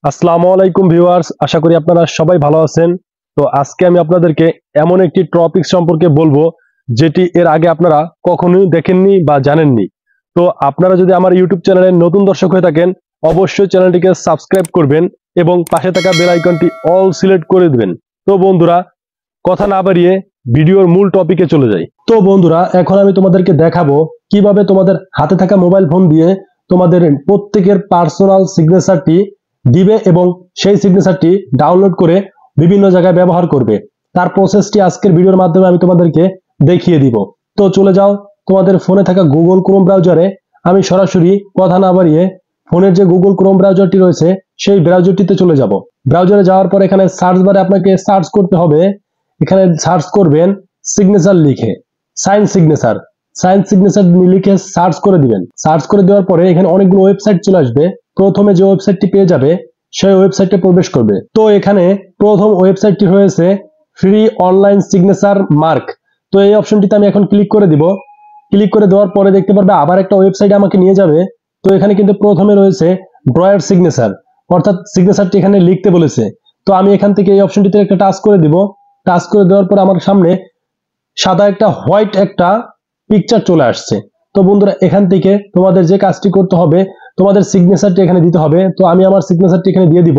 আসসালামু আলাইকুম ভিউয়ার্স, আশা করি আপনারা সবাই ভালো আছেন। তো আজকে আমি আপনাদেরকে এমন একটি টপিক সম্পর্কে বলবো যেটি এর আগে আপনারা কখনোই দেখেননি বা জানেননি। তো আপনারা যদি আমার ইউটিউব চ্যানেলের নতুন দর্শক হয়ে থাকেন, অবশ্যই চ্যানেলটিকে সাবস্ক্রাইব করবেন এবং পাশে থাকা বেল আইকনটি অল সিলেক্ট করে দিবেন। তো বন্ধুরা, কথা না বাড়িয়ে ভিডিওর মূল টপিকে চলে যাই। তো বন্ধুরা, এখন আমি তোমাদেরকে দেখাবো কিভাবে তোমাদের হাতে থাকা মোবাইল ফোন দিয়ে তোমাদের প্রত্যেকের পার্সোনাল সিগনেচারটি দিবে এবং সেই সিগনেচারটি ডাউনলোড করে বিভিন্ন জায়গায় ব্যবহার করবে। তার প্রসেসটি আজকের ভিডিওর মাধ্যমে আমি তোমাদেরকে দেখিয়ে দিব। তো চলে যাও তোমাদের ফোনে থাকা গুগল ক্রোম ব্রাউজারে। আমি সরাসরি কথা না বাড়িয়ে ফোনের যে গুগল ক্রোম ব্রাউজারটি রয়েছে সেই ব্রাউজারটিতে চলে যাব। ব্রাউজারে যাওয়ার পর এখানে সার্চ বারে আপনাকে সার্চ করতে হবে। এখানে সার্চ করবেন সিগনেচার লিখে, সাইন সিগনেচার লিখে সার্চ করে দিবেন। সার্চ করে দেওয়ার পরে এখানে অনেকগুলো ওয়েবসাইট চলে আসবে। প্রথমে যে ওয়েবসাইটটি পেয়ে যাবে সেই ওয়েবসাইটে প্রবেশ করবে। তো এখানে প্রথম ওয়েবসাইটটি রয়েছে ফ্রি অনলাইন সিগনেচার মার্ক। তো এই অপশনটিতে আমি এখন ক্লিক করে দিব। ক্লিক করে দেওয়ার পরে দেখতে পারবে আবার একটা ওয়েবসাইট আমাকে নিয়ে যাবে। তো এখানে কিন্তু প্রথমে রয়েছে ড্রয়ার সিগনেচার, অর্থাৎ সিগনেচারটি এখানে লিখতে বলেছে। তো আমি এখান থেকে এই অপশনটিতে একটা টাচ করে দিব। টাচ করে দেওয়ার পর আমার সামনে সাদা একটা হোয়াইট একটা পিকচার চলে আসছে। তো বন্ধুরা, এখান থেকে তোমাদের যে কাজটি করতে হবে, তোমাদের সিগনেচারটি এখানে দিতে হবে। তো আমি আমার সিগনেচারটি এখানে দিয়ে দিব।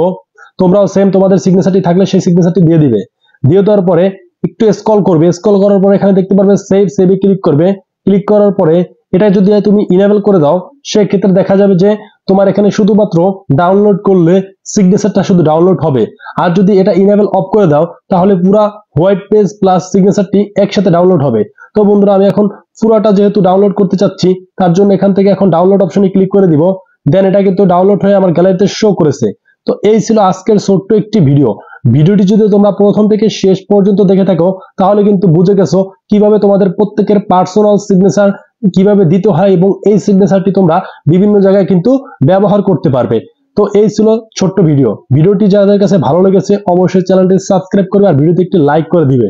তোমরাও সেম তোমাদের সিগনেচারটি থাকলে সেই সিগনেচারটি দিয়ে দিবে। দিয়ে দেওয়ার পরে একটু স্ক্রল করবে। স্ক্রল করার পরে এখানে দেখতে পারবে সেভে ক্লিক করবে। ক্লিক করার পরে এটা যদি তুমি ইনেবল করে দাও, সেক্ষেত্রে দেখা যাবে যে তোমার এখানে শুধুমাত্র ডাউনলোড করলে সিগনেচারটা শুধু ডাউনলোড হবে। আর যদি এটা ইনেবল অফ করে দাও, তাহলে পুরা হোয়াইট পেজ প্লাস সিগনেচারটি একসাথে ডাউনলোড হবে। তো বন্ধুরা, আমি এখন পুরাটা যেহেতু ডাউনলোড করতে চাচ্ছি, তার জন্য এখান থেকে এখন ডাউনলোড অপশনে ক্লিক করে দিব। দেন এটা কিন্তু ডাউনলোড হয়ে আমার গ্যালারিতে শো করেছে। তো এই ছিল আজকের ছোট্ট একটি ভিডিও। ভিডিওটি যদি তোমরা প্রথম থেকে শেষ পর্যন্ত দেখে থাকো, তাহলে কিন্তু বুঝে গেছো কিভাবে তোমাদের প্রত্যেকের পার্সোনাল সিগনেচার কিভাবে দিতে হয় এবং এই সিগনেচারটি তোমরা বিভিন্ন জায়গায় কিন্তু ব্যবহার করতে পারবে। তো এই ছিল ছোট্ট ভিডিও। ভিডিওটি যাদের কাছে ভালো লেগেছে অবশ্যই চ্যানেলটি সাবস্ক্রাইব করবে আর ভিডিওতে একটি লাইক করে দিবে।